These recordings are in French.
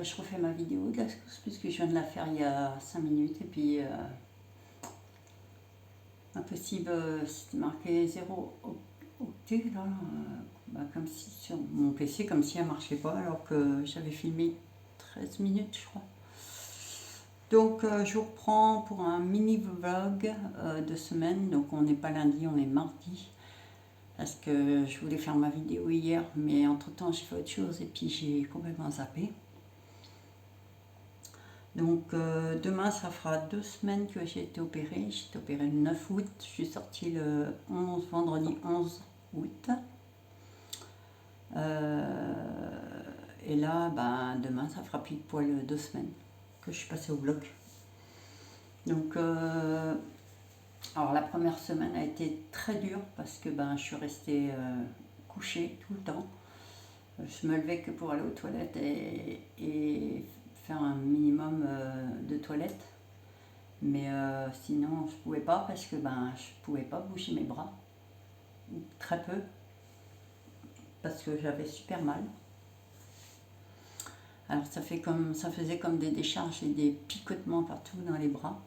je refais ma vidéo de la secousse puisque je viens de la faire il y a 5 minutes et puis impossible, c'était marqué 0 octet là, comme si sur mon PC, comme si elle marchait pas alors que j'avais filmé 13 minutes je crois. Donc je vous reprends pour un mini vlog de semaine, donc on n'est pas lundi, on est mardi. Parce que je voulais faire ma vidéo hier, mais entre temps j'ai fait autre chose et puis j'ai complètement zappé. Donc demain ça fera 2 semaines que j'ai été opérée. J'ai été opérée le 9 août, je suis sortie le 11, vendredi 11 août. Et là, demain ça fera pile poil 2 semaines que je suis passée au bloc. Donc alors la première semaine a été très dure parce que je suis restée couchée tout le temps. Je me levais que pour aller aux toilettes et faire un minimum de toilettes. Mais sinon je pouvais pas parce que je pouvais pas bouger mes bras. Très peu. Parce que j'avais super mal. Alors ça faisait comme des décharges et des picotements partout dans les bras.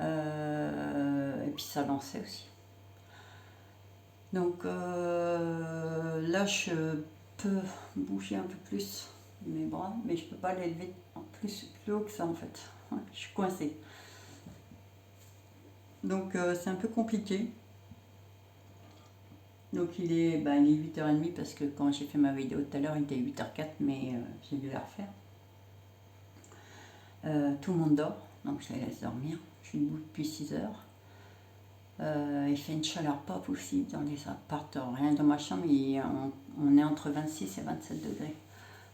Et puis ça lançait aussi. Donc là je peux bouger un peu plus mes bras, mais je peux pas les lever plus haut que ça en fait. Je suis coincée. Donc c'est un peu compliqué. Donc il est 8h30 parce que quand j'ai fait ma vidéo tout à l'heure il était 8h04, mais j'ai dû la refaire. Tout le monde dort, donc je les laisse dormir. Je suis debout depuis 6h. Il fait une chaleur pas possible dans les appartements. Rien dans ma chambre, on est entre 26 et 27 degrés.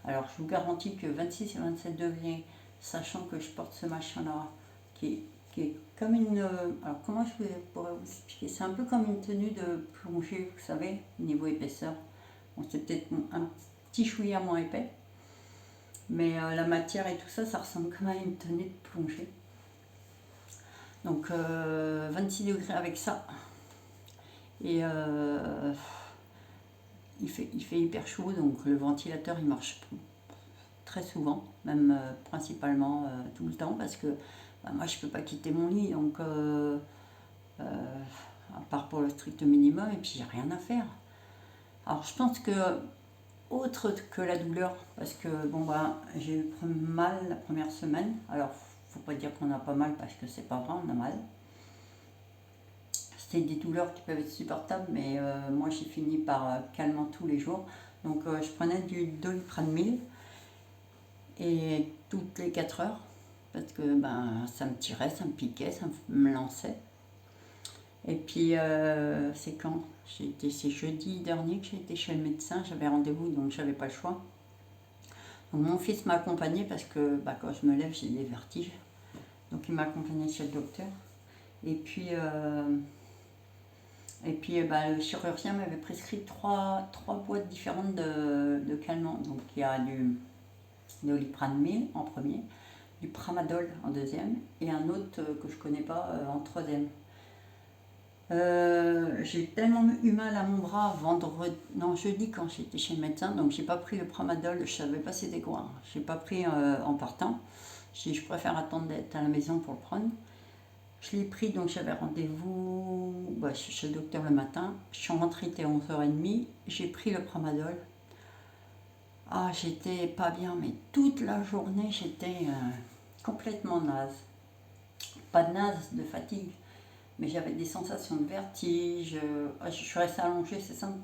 Alors je vous garantis que 26 et 27 degrés, sachant que je porte ce machin-là, qui est comme une... alors comment je pourrais vous expliquer? C'est un peu comme une tenue de plongée, vous savez, niveau épaisseur. Bon, c'est peut-être un petit chouïa moins épais, mais la matière et tout ça, ça ressemble comme à une tenue de plongée. Donc 26 degrés avec ça. Et il fait hyper chaud, donc le ventilateur il marche très souvent, même principalement tout le temps, parce que moi je peux pas quitter mon lit, donc à part pour le strict minimum, et puis j'ai rien à faire. Alors je pense que autre que la douleur, parce que j'ai eu mal la première semaine. Alors faut pas dire qu'on n'a pas mal parce que c'est pas vrai, on a mal. C'est des douleurs qui peuvent être supportables, mais moi j'ai fini par calmant tous les jours. Donc je prenais du Doliprane 1000 et toutes les 4 heures parce que ça me tirait, ça me piquait, ça me lançait. Et puis c'est quand c'est jeudi dernier que j'ai été chez le médecin, j'avais rendez-vous donc j'avais pas le choix. Donc mon fils m'a accompagné parce que quand je me lève j'ai des vertiges. Donc il m'a accompagné chez le docteur. Et puis le chirurgien m'avait prescrit trois boîtes différentes de calmants. Donc il y a du Doliprane 1000 en premier, du Pramadol en deuxième et un autre que je connais pas en troisième. J'ai tellement eu mal à mon bras jeudi quand j'étais chez le médecin, donc j'ai pas pris le Pramadol, je savais pas c'était quoi. J'ai pas pris en partant. Je préfère attendre d'être à la maison pour le prendre. Je l'ai pris, donc j'avais rendez-vous chez le docteur le matin. Je suis rentrée, il était 11h30. J'ai pris le Pramadol. Ah, j'étais pas bien, mais toute la journée, j'étais complètement naze. Pas de naze, de fatigue, mais j'avais des sensations de vertige. Je suis restée allongée, c'est simple.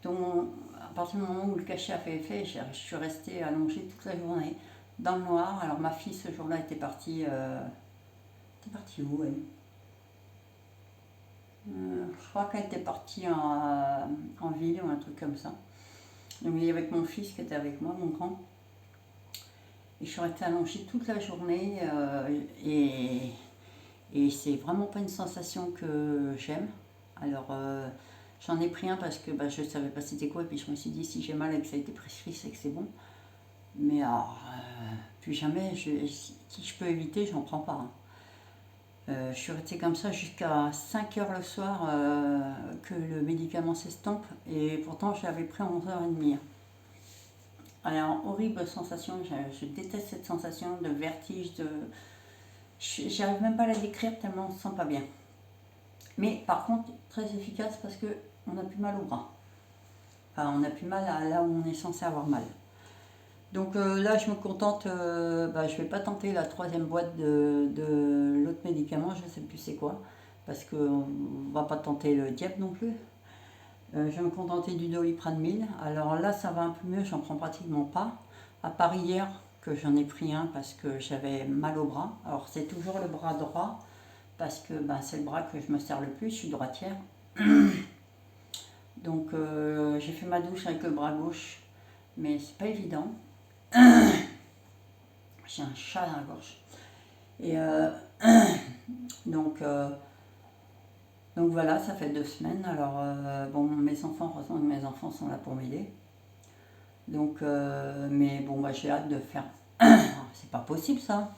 À partir du moment où le cachet a fait effet, je suis restée allongée toute la journée, dans le noir. Alors ma fille, ce jour-là, était partie... T'es partie où, elle? Je crois qu'elle était partie en ville ou un truc comme ça. Donc il y avait mon fils qui était avec moi, mon grand. Et je suis restée allongée toute la journée et c'est vraiment pas une sensation que j'aime. Alors j'en ai pris un parce que je savais pas c'était quoi et puis je me suis dit si j'ai mal et que ça a été prescrit c'est que c'est bon. Mais alors, plus jamais, si je peux éviter, j'en prends pas. Je suis restée comme ça jusqu'à 5h le soir que le médicament s'estompe et pourtant je l'avais pris à 11h30. alors horrible sensation, je déteste cette sensation de vertige, j'arrive même pas à la décrire tellement on se sent pas bien. Mais par contre, très efficace parce que on n'a plus mal au bras. Enfin, on n'a plus mal là où on est censé avoir mal. Donc là, je me contente, je vais pas tenter la troisième boîte de l'autre médicament, je sais plus c'est quoi, parce qu'on va pas tenter le diable non plus. Je vais me contenter du Doliprane 1000. Alors là, ça va un peu mieux, j'en prends pratiquement pas. À part hier, que j'en ai pris un parce que j'avais mal au bras. Alors c'est toujours le bras droit, parce que c'est le bras que je me sers le plus, je suis droitière. Donc j'ai fait ma douche avec le bras gauche, mais c'est pas évident. J'ai un chat dans la gorge. Et donc, donc voilà, ça fait 2 semaines. Alors bon, mes enfants, heureusement que mes enfants sont là pour m'aider. Donc, mais bon, j'ai hâte de faire. C'est pas possible ça.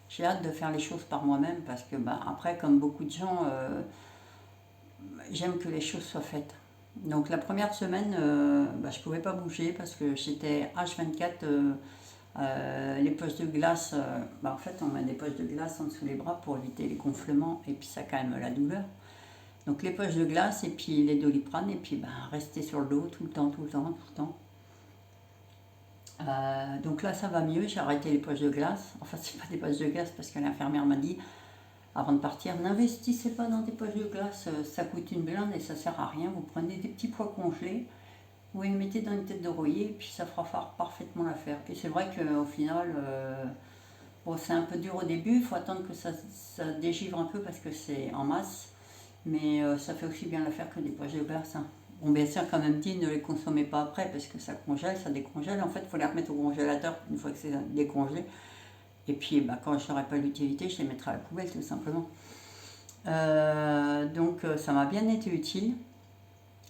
J'ai hâte de faire les choses par moi-même parce que après, comme beaucoup de gens, j'aime que les choses soient faites. Donc la première semaine, je pouvais pas bouger parce que j'étais H24. Les poches de glace, en fait on met des poches de glace en dessous les bras pour éviter les gonflements et puis ça calme la douleur. Donc les poches de glace et puis les Doliprane et puis rester sur le dos tout le temps, tout le temps, tout le temps. Donc là ça va mieux, j'ai arrêté les poches de glace. Enfin c'est pas des poches de glace parce que l'infirmière m'a dit avant de partir, n'investissez pas dans des poches de glace, ça coûte une blinde et ça sert à rien. Vous prenez des petits pois congelés, vous les mettez dans une tête d'oreiller et puis ça fera parfaitement l'affaire. Et c'est vrai qu'au final, bon, c'est un peu dur au début, il faut attendre que ça dégivre un peu parce que c'est en masse, mais ça fait aussi bien l'affaire que des poches de glace. Hein. Bon, bien sûr, quand même dit, ne les consommez pas après parce que ça congèle, ça décongèle. En fait, il faut les remettre au congélateur une fois que c'est décongelé. Et puis, quand je n'aurai pas l'utilité, je les mettrai à la poubelle tout simplement. Donc, ça m'a bien été utile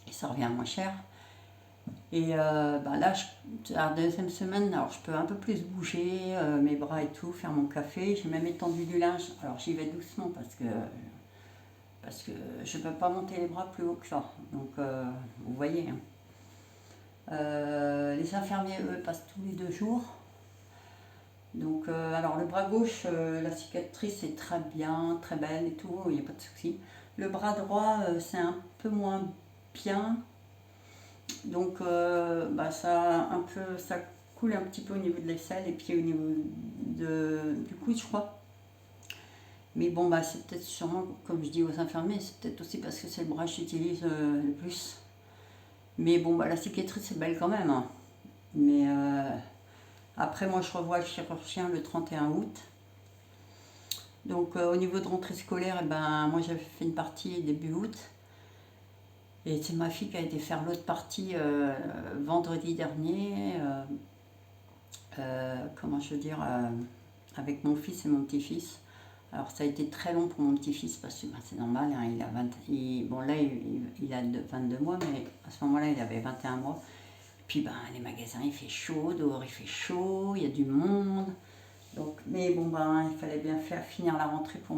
et ça revient moins cher. Et là, la deuxième semaine, alors je peux un peu plus bouger mes bras et tout, faire mon café. J'ai même étendu du linge. Alors j'y vais doucement parce que je ne peux pas monter les bras plus haut que ça. Donc vous voyez. Hein. Les infirmiers, eux, passent tous les 2 jours. Donc alors le bras gauche, la cicatrice est très bien, très belle et tout, il n'y a pas de souci. Le bras droit, c'est un peu moins bien. Donc ça coule un petit peu au niveau de l'aisselle et puis au niveau du coude, je crois. Mais bon, c'est peut-être sûrement, comme je dis aux infirmiers, c'est peut-être aussi parce que c'est le bras que j'utilise le plus. Mais bon, la cicatrice est belle quand même. Hein. Mais après, moi, je revois le chirurgien le 31 août. Donc au niveau de rentrée scolaire, moi j'avais fait une partie début août. Et c'est ma fille qui a été faire l'autre partie vendredi dernier, avec mon fils et mon petit-fils. Alors ça a été très long pour mon petit-fils parce que c'est normal, hein, il a il a 22 mois, mais à ce moment-là il avait 21 mois. Et puis les magasins il fait chaud, dehors il fait chaud, il y a du monde. Donc, mais bon il fallait bien finir la rentrée pour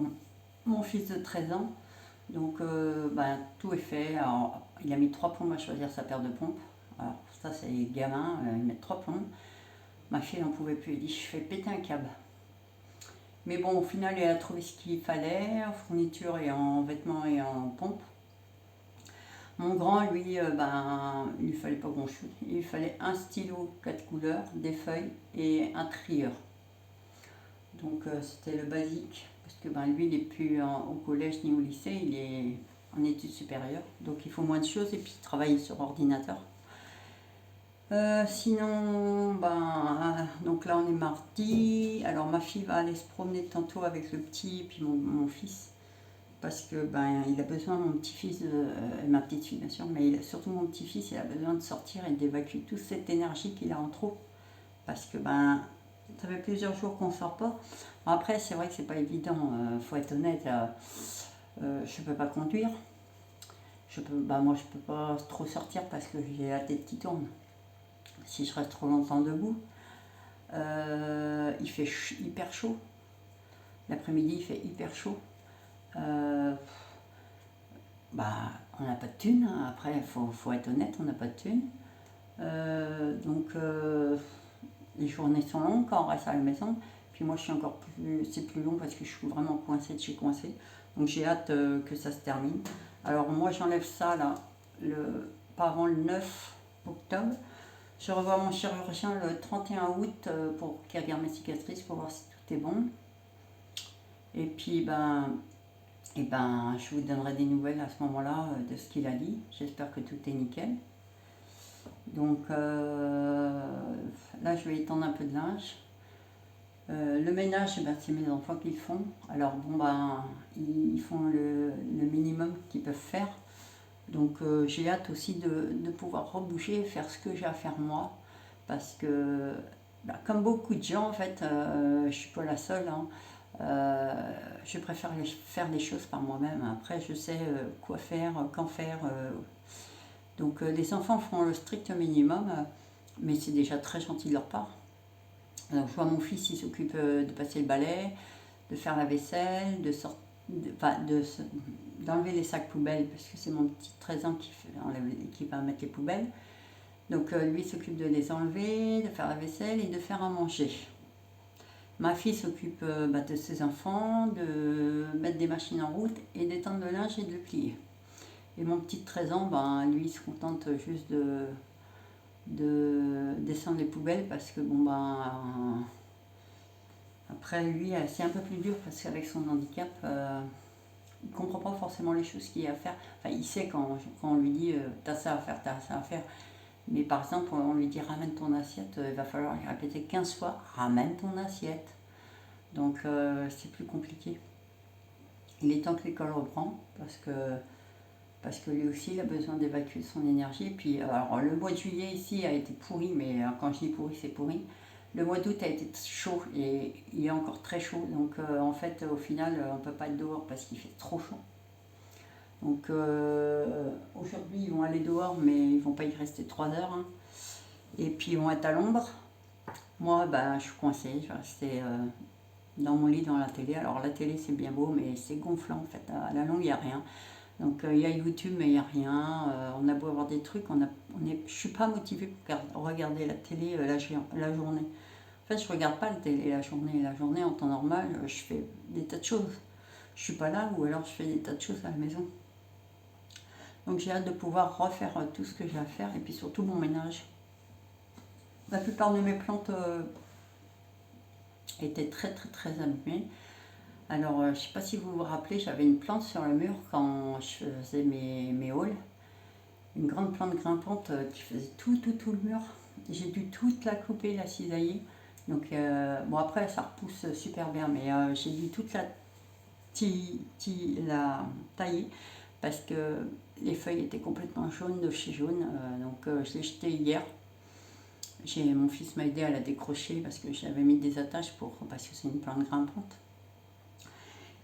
mon fils de 13 ans. Donc tout est fait. Alors, il a mis 3 plombes à choisir sa paire de pompes. Alors ça c'est les gamins, ils mettent 3 plombes. Ma fille n'en pouvait plus, elle dit je fais péter un câble. Mais bon, au final elle a trouvé ce qu'il fallait, en fourniture et en vêtements et en pompes. Mon grand, lui, il ne fallait pas grand chose. Il fallait un stylo 4 couleurs, des feuilles et un trieur. Donc c'était le basique. Parce que lui, il n'est plus au collège ni au lycée, il est en études supérieures. Donc il faut moins de choses et puis il travaille sur ordinateur. Sinon, donc là on est mardi. Alors ma fille va aller se promener tantôt avec le petit et puis mon fils. Parce que il a besoin, mon petit-fils, et ma petite fille bien sûr, mais surtout mon petit-fils, il a besoin de sortir et d'évacuer toute cette énergie qu'il a en trop. Parce que ça fait plusieurs jours qu'on ne sort pas. Après, c'est vrai que c'est pas évident, faut être honnête. Je peux pas conduire. Moi, je peux pas trop sortir parce que j'ai la tête qui tourne. Si je reste trop longtemps debout, il fait hyper chaud. L'après-midi, il fait hyper chaud. On n'a pas de thunes. Après, faut être honnête, on n'a pas de thunes. Donc, les journées sont longues quand on reste à la maison. Puis moi, je suis encore plus, c'est plus long parce que je suis vraiment coincée de chez coincée. Donc j'ai hâte que ça se termine. Alors moi, j'enlève ça là, pas avant le 9 octobre. Je revois mon chirurgien le 31 août pour qu'il regarde mes cicatrices pour voir si tout est bon. Et puis je vous donnerai des nouvelles à ce moment-là de ce qu'il a dit. J'espère que tout est nickel. Donc là, je vais étendre un peu de linge. Le ménage, c'est mes enfants qui le font. Alors ils font le minimum qu'ils peuvent faire. Donc j'ai hâte aussi de pouvoir rebouger et faire ce que j'ai à faire moi. Parce que, comme beaucoup de gens, en fait, je ne suis pas la seule. Hein, je préfère faire les choses par moi-même. Après, je sais quoi faire, quand faire. Donc les enfants font le strict minimum, mais c'est déjà très gentil de leur part. Alors, je vois mon fils, il s'occupe de passer le balai, de faire la vaisselle, d'enlever les sacs poubelles, parce que c'est mon petit 13 ans qui va mettre les poubelles. Donc lui il s'occupe de les enlever, de faire la vaisselle et de faire à manger. Ma fille s'occupe de ses enfants, de mettre des machines en route et d'étendre le linge et de le plier. Et mon petit 13 ans, lui il se contente juste de descendre les poubelles parce que après lui c'est un peu plus dur parce qu'avec son handicap il ne comprend pas forcément les choses qu'il y a à faire. Enfin il sait quand on lui dit t'as ça à faire, t'as ça à faire. Mais par exemple, on lui dit ramène ton assiette, il va falloir répéter 15 fois ramène ton assiette. Donc c'est plus compliqué. Il est temps que l'école reprend parce que lui aussi il a besoin d'évacuer son énergie. Et puis alors le mois de juillet ici a été pourri, mais quand je dis pourri, c'est pourri. Le mois d'août a été chaud et il est encore très chaud. Donc en fait au final on ne peut pas être dehors parce qu'il fait trop chaud. Donc aujourd'hui ils vont aller dehors mais ils vont pas y rester 3 heures. Hein. Et puis ils vont être à l'ombre. Moi je suis coincée, je vais rester dans mon lit dans la télé. Alors la télé c'est bien beau mais c'est gonflant en fait. À la longue il n'y a rien. Donc il y a YouTube mais il n'y a rien. On a beau avoir des trucs, je ne suis pas motivée pour regarder la télé la journée. En fait je ne regarde pas la télé la journée. La journée en temps normal je fais des tas de choses. Je ne suis pas là ou alors je fais des tas de choses à la maison. Donc j'ai hâte de pouvoir refaire tout ce que j'ai à faire et puis surtout mon ménage. La plupart de mes plantes étaient très très très abîmées. Alors je ne sais pas si vous vous rappelez, j'avais une plante sur le mur quand je faisais mes hauls. Une grande plante grimpante qui faisait tout le mur. J'ai dû toute la couper, la cisailler. Donc après ça repousse super bien, mais j'ai dû toute la tailler parce que les feuilles étaient complètement jaunes de chez jaune. Donc je l'ai jetée hier. Mon fils m'a aidé à la décrocher parce que j'avais mis des attaches parce que c'est une plante grimpante.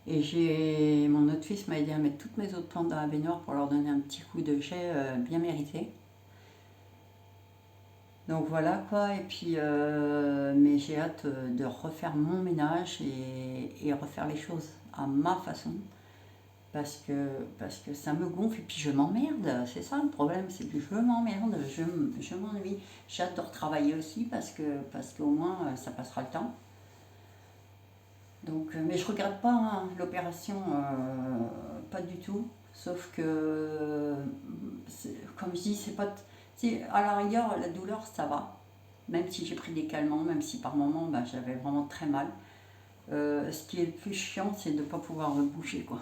Et mon autre fils m'a aidé à mettre toutes mes autres plantes dans la baignoire pour leur donner un petit coup de jet bien mérité. Donc voilà quoi, et puis mais j'ai hâte de refaire mon ménage et refaire les choses à ma façon. Parce que ça me gonfle et puis je m'emmerde, c'est ça le problème, c'est que je m'emmerde, je m'ennuie. J'adore travailler aussi parce qu'au moins ça passera le temps. Donc, mais je regrette pas hein, l'opération, pas du tout. Sauf que, comme je dis, c'est pas. À la rigueur, la douleur, ça va. Même si j'ai pris des calmants, même si par moments j'avais vraiment très mal. Ce qui est le plus chiant, c'est de ne pas pouvoir bouger, quoi.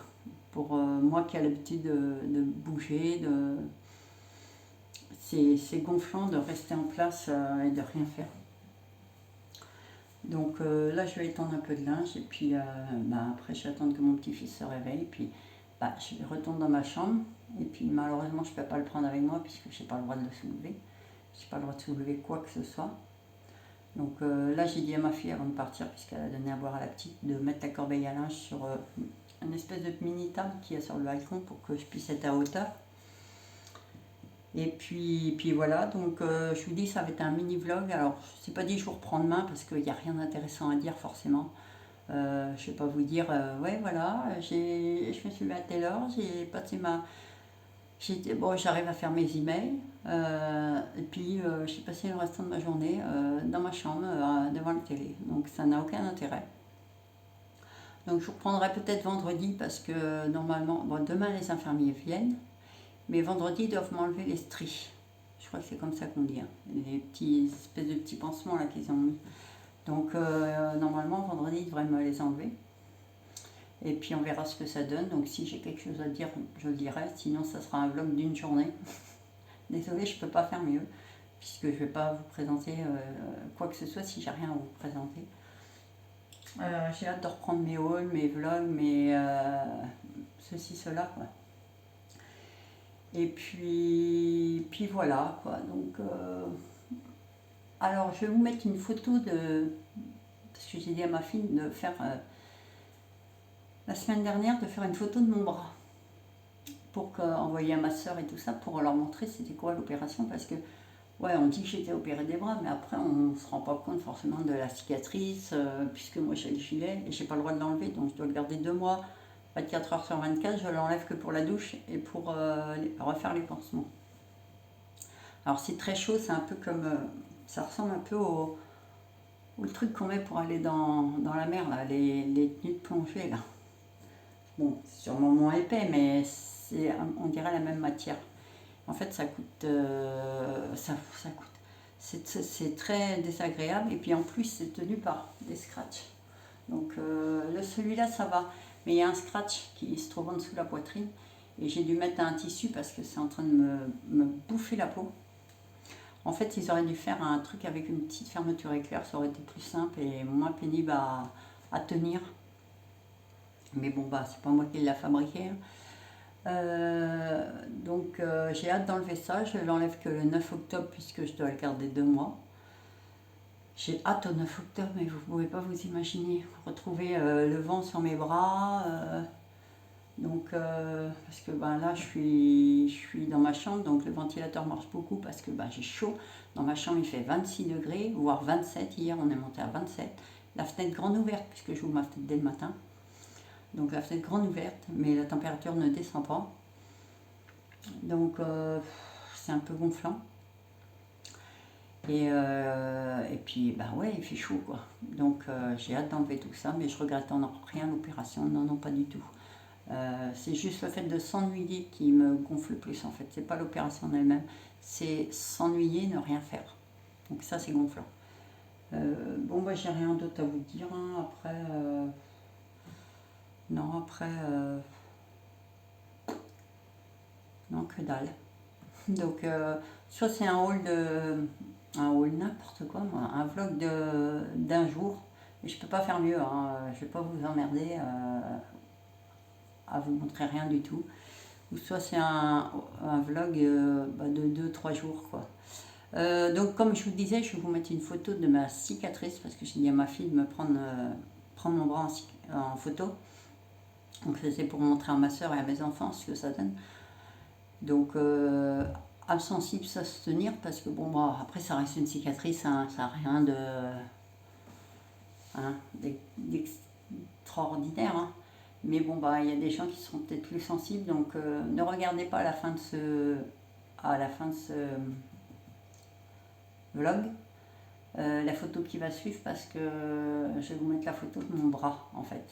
Pour moi qui ai l'habitude de bouger, c'est gonflant de rester en place et de rien faire. Donc là, je vais étendre un peu de linge et puis après, je vais attendre que mon petit-fils se réveille. Puis je retourne dans ma chambre et puis malheureusement, je ne peux pas le prendre avec moi puisque je n'ai pas le droit de le soulever. Je n'ai pas le droit de soulever quoi que ce soit. Donc là, j'ai dit à ma fille avant de partir, puisqu'elle a donné à boire à la petite, de mettre la corbeille à linge sur une espèce de mini table qu'il y a sur le balcon pour que je puisse être à hauteur. Et puis voilà, donc je vous dis ça va être un mini vlog. Alors c'est pas dit je vous reprends demain parce qu'il n'y a rien d'intéressant à dire forcément. Je ne vais pas vous dire ouais voilà, je me suis levée à telle heure, j'ai passé Bon, j'arrive à faire mes emails. Et puis, j'ai passé le restant de ma journée dans ma chambre devant la télé. Donc, ça n'a aucun intérêt. Donc, je reprendrai peut-être vendredi parce que normalement, bon, demain les infirmiers viennent, mais vendredi ils doivent m'enlever les stries. Je crois que c'est comme ça qu'on dit, hein. Les petits espèces de petits pansements là qu'ils ont mis. Donc, normalement, vendredi ils devraient me les enlever. Et puis on verra ce que ça donne. Donc si j'ai quelque chose à dire, je le dirai. Sinon, ça sera un vlog d'une journée. Désolée, je ne peux pas faire mieux, puisque je ne vais pas vous présenter quoi que ce soit si j'ai rien à vous présenter. J'ai hâte de reprendre mes hauls, mes vlogs, ceci, cela, quoi. Et puis voilà, quoi. Donc, alors, je vais vous mettre une photo de... Parce que j'ai dit à ma fille de faire... la semaine dernière, de faire une photo de mon bras. Pour envoyer à ma soeur et tout ça, pour leur montrer c'était quoi l'opération. Parce que, ouais, on dit que j'étais opérée des bras, mais après, on ne se rend pas compte forcément de la cicatrice, puisque moi j'ai le gilet et j'ai pas le droit de l'enlever, donc je dois le garder 2 mois. 24 heures sur 24, je l'enlève que pour la douche et pour refaire les pansements. Alors c'est très chaud, c'est un peu comme... ça ressemble un peu au truc qu'on met pour aller dans la mer, là, les tenues de plongée, là. Bon, c'est sûrement moins épais, mais on dirait la même matière. En fait, ça coûte... ça coûte... C'est très désagréable, et puis en plus, c'est tenu par des scratchs. Donc celui-là, ça va. Mais il y a un scratch qui se trouve en dessous de la poitrine. Et j'ai dû mettre un tissu parce que c'est en train de me bouffer la peau. En fait, ils auraient dû faire un truc avec une petite fermeture éclair. Ça aurait été plus simple et moins pénible à tenir. Mais bon, bah, c'est pas moi qui l'ai fabriqué, hein. Donc j'ai hâte d'enlever ça. Je l'enlève que le 9 octobre puisque je dois le garder 2 mois. J'ai hâte au 9 octobre, mais vous ne pouvez pas vous imaginer. Retrouver le vent sur mes bras. Parce que ben, là, je suis dans ma chambre, donc le ventilateur marche beaucoup parce que ben, j'ai chaud. Dans ma chambre, il fait 26 degrés, voire 27. Hier, on est monté à 27. La fenêtre grande ouverte, puisque j'ouvre ma fenêtre dès le matin. Donc la fenêtre grande ouverte, mais la température ne descend pas. Donc c'est un peu gonflant. Et puis, bah ouais, il fait chaud, quoi. Donc, j'ai hâte d'enlever tout ça, mais je regrette en rien l'opération. Non, non, pas du tout. C'est juste le fait de s'ennuyer qui me gonfle le plus, en fait. C'est pas l'opération en elle-même, c'est s'ennuyer, ne rien faire. Donc ça, c'est gonflant. Bon, bah, j'ai rien d'autre à vous dire, hein. Après, non, après, non, que dalle. Donc, soit c'est un haul n'importe quoi, moi, un vlog d'un jour, et je peux pas faire mieux, hein. Je vais pas vous emmerder à vous montrer rien du tout. Ou soit c'est un vlog de 2-3 jours, quoi. Donc comme je vous disais, je vais vous mettre une photo de ma cicatrice, parce que j'ai dit à ma fille de me prendre mon bras en photo. Donc c'est pour montrer à ma soeur et à mes enfants ce que ça donne. Donc âme sensible, ça se tenir, parce que bon, bah, après ça reste une cicatrice, hein, ça n'a rien d'extraordinaire, hein. Mais bon, bah, il y a des gens qui seront peut-être plus sensibles, donc ne regardez pas à la fin de ce vlog la photo qui va suivre, parce que je vais vous mettre la photo de mon bras, en fait.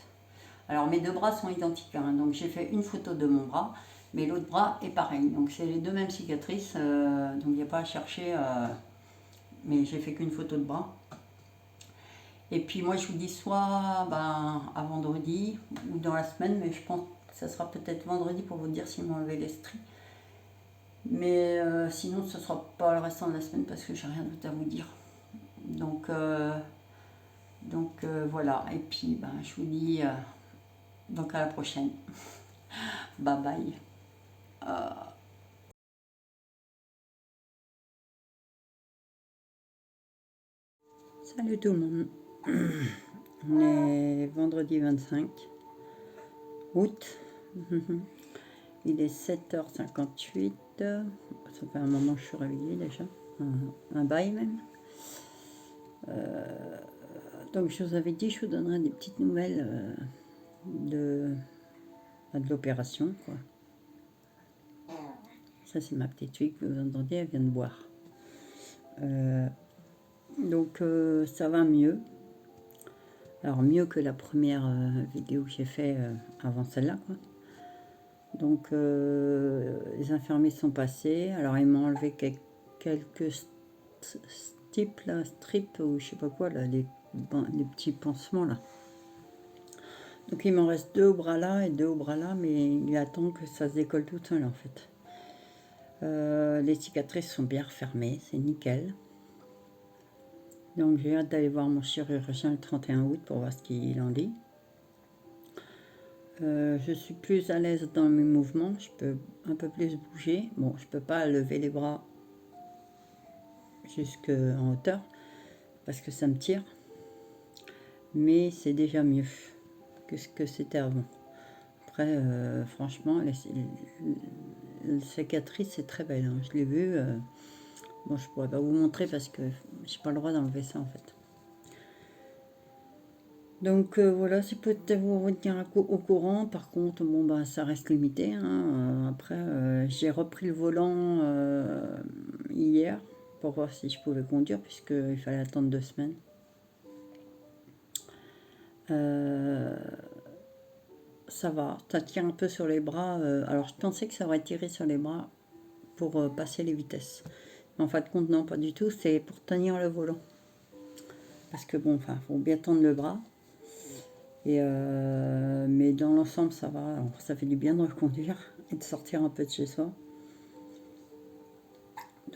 Alors mes 2 bras sont identiques, hein, donc j'ai fait une photo de mon bras, mais l'autre bras est pareil. Donc c'est les 2 mêmes cicatrices, donc il n'y a pas à chercher, mais j'ai fait qu'une photo de bras. Et puis moi je vous dis soit à vendredi ou dans la semaine, mais je pense que ça sera peut-être vendredi pour vous dire s'ils m'ont enlevé les stries. Mais sinon ce ne sera pas le restant de la semaine parce que j'ai rien d'autre à vous dire. Donc voilà, et puis je vous dis donc à la prochaine. Bye bye. Salut tout le monde. On est vendredi 25 août. Il est 7h58. Ça fait un moment que je suis réveillée déjà. Un bail même. Donc je vous avais dit, je vous donnerai des petites nouvelles de l'opération, quoi. Ça, c'est ma petite fille que vous entendez, elle vient de boire. Donc, ça va mieux. Alors, mieux que la première vidéo que j'ai fait avant celle-là, quoi. Donc, les infirmiers sont passés. Alors, ils m'ont enlevé quelques strips, ou je sais pas quoi, là, les petits pansements, là. Donc, il m'en reste 2 au bras là et 2 au bras là, mais il attend que ça se décolle tout seul, en fait. Les cicatrices sont bien refermées, c'est nickel. Donc j'ai hâte d'aller voir mon chirurgien le 31 août pour voir ce qu'il en dit. Je suis plus à l'aise dans mes mouvements, je peux un peu plus bouger. Bon, je peux pas lever les bras jusqu'en hauteur parce que ça me tire. Mais c'est déjà mieux que ce que c'était avant. Après, franchement, la cicatrice c'est très belle, hein. Je l'ai vue. Bon, je pourrais pas vous montrer parce que j'ai pas le droit d'enlever ça en fait. Donc voilà, c'est peut-être vous tenir au courant. Par contre, bon bah ça reste limité, hein. Après, j'ai repris le volant hier pour voir si je pouvais conduire puisqu'il fallait attendre 2 semaines. Ça va, ça tire un peu sur les bras. Alors je pensais que ça aurait tiré sur les bras pour passer les vitesses. Mais en fin de compte, non, pas du tout. C'est pour tenir le volant. Parce que bon, enfin, faut bien tendre le bras. Et mais dans l'ensemble, ça va. Alors, ça fait du bien de reconduire et de sortir un peu de chez soi.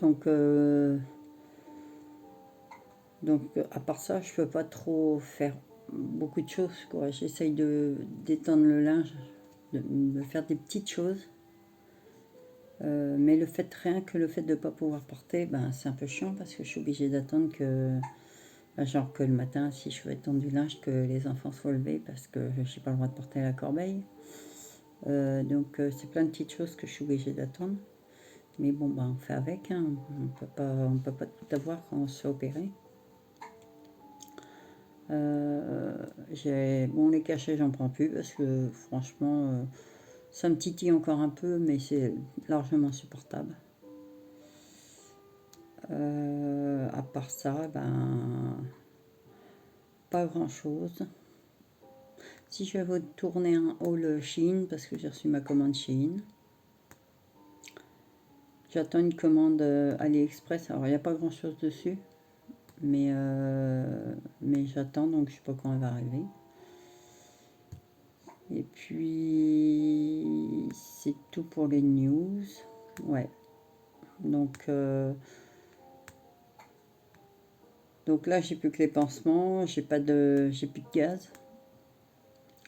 Donc, à part ça, je peux pas trop faire beaucoup de choses, quoi. J'essaye d'étendre le linge, de faire des petites choses. Mais rien que le fait de ne pas pouvoir porter, ben, c'est un peu chiant parce que je suis obligée d'attendre que, genre que le matin, si je veux étendre du linge, que les enfants soient levés parce que je n'ai pas le droit de porter la corbeille. Donc c'est plein de petites choses que je suis obligée d'attendre. Mais bon, ben, on fait avec, hein. On peut pas tout avoir quand on se fait opérer. Bon, les cachets, j'en prends plus parce que franchement, ça me titille encore un peu, mais c'est largement supportable. À part ça, ben, pas grand chose. Si je vais vous tourner un haul Shein parce que j'ai reçu ma commande Shein. J'attends une commande AliExpress. Alors il n'y a pas grand chose dessus, mais j'attends, donc je sais pas quand elle va arriver. Et puis c'est tout pour les news. Ouais. Donc là j'ai plus que les pansements, j'ai plus de gaz.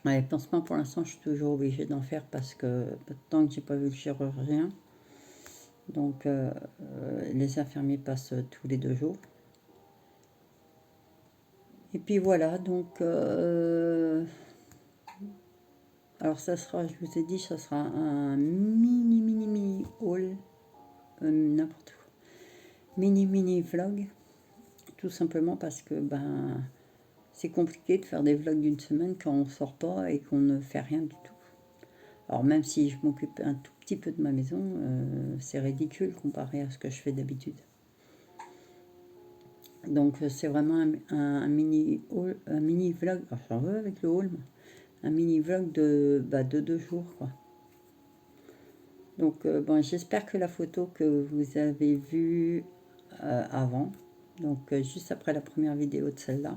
Ouais, les pansements pour l'instant je suis toujours obligée d'en faire parce que tant que j'ai pas vu le chirurgien. Donc les infirmiers passent tous les 2 jours. Et puis voilà, donc alors ça sera, je vous ai dit, ça sera un mini haul, n'importe quoi. Mini vlog, tout simplement parce que ben c'est compliqué de faire des vlogs d'une semaine quand on sort pas et qu'on ne fait rien du tout. Alors même si je m'occupe un tout petit peu de ma maison, c'est ridicule comparé à ce que je fais d'habitude. Donc c'est vraiment un mini haul, un mini vlog, enfin, j'en veux avec le haul, un mini vlog de 2 jours, quoi. Donc bon, j'espère que la photo que vous avez vue avant, donc juste après la première vidéo de celle-là,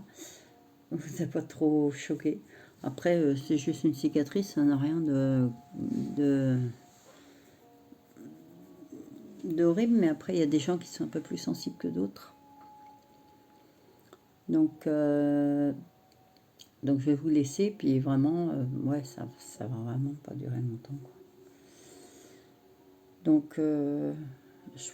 vous a pas trop choqué. Après c'est juste une cicatrice, ça n'a rien d'horrible, mais après il y a des gens qui sont un peu plus sensibles que d'autres. Donc je vais vous laisser, puis vraiment, ouais, ça va vraiment pas durer longtemps, quoi. Donc je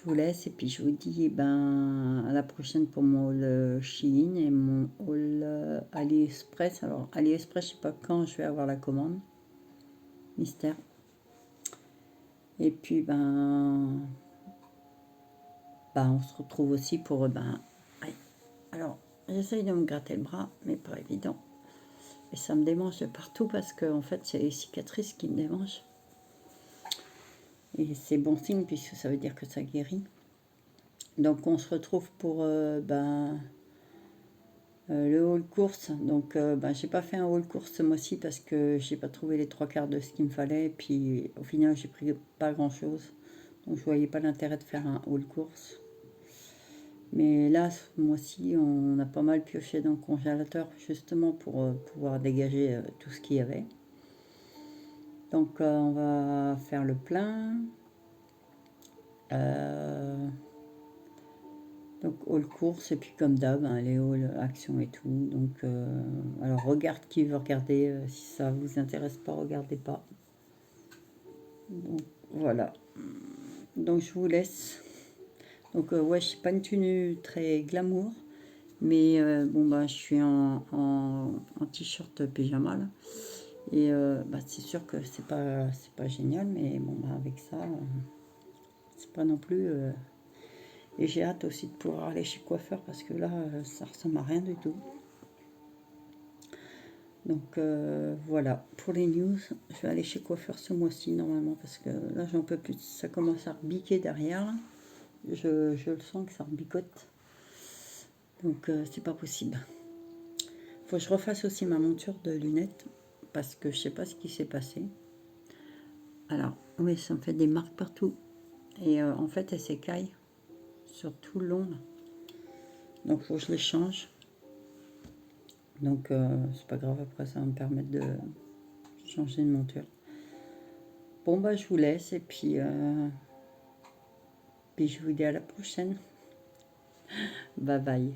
vous laisse, et puis je vous dis ben, à la prochaine pour mon haul Shein et mon haul AliExpress. Alors AliExpress, je sais pas quand je vais avoir la commande. Mystère. Et puis ben on se retrouve aussi pour alors j'essaye de me gratter le bras, mais pas évident. Et ça me démange de partout parce que en fait c'est les cicatrices qui me démangent. Et c'est bon signe puisque ça veut dire que ça guérit. Donc on se retrouve pour le haul course. Donc j'ai pas fait un haul course ce mois-ci parce que j'ai pas trouvé les 3/4 de ce qu'il me fallait. Et puis au final j'ai pris pas grand chose. Donc je voyais pas l'intérêt de faire un haul course. Mais là, ce mois-ci, on a pas mal pioché dans le congélateur justement pour pouvoir dégager tout ce qu'il y avait. Donc on va faire le plein. Donc all course et puis comme d'hab, hein, les all actions et tout. Donc alors regarde qui veut regarder. Si ça vous intéresse pas, regardez pas. Donc voilà. Donc je vous laisse. Donc ouais, je suis pas une tenue très glamour. Mais je suis en t-shirt pyjama là. Et c'est sûr que c'est pas génial, mais bon, avec ça, c'est pas non plus. Et j'ai hâte aussi de pouvoir aller chez le coiffeur parce que là, ça ressemble à rien du tout. Donc voilà, pour les news, je vais aller chez le coiffeur ce mois-ci normalement parce que là, j'en peux plus. Ça commence à rebiquer derrière. Là. Je le sens que ça rebicote. Donc c'est pas possible. Faut que je refasse aussi ma monture de lunettes parce que je sais pas ce qui s'est passé. Alors, oui, ça me fait des marques partout. Et en fait, elles s'écaillent sur tout le long. Là. Donc, il faut que je les change. Donc, c'est pas grave, après, ça va me permettre de changer de monture. Bon, je vous laisse et puis je vous dis à la prochaine. Bye bye.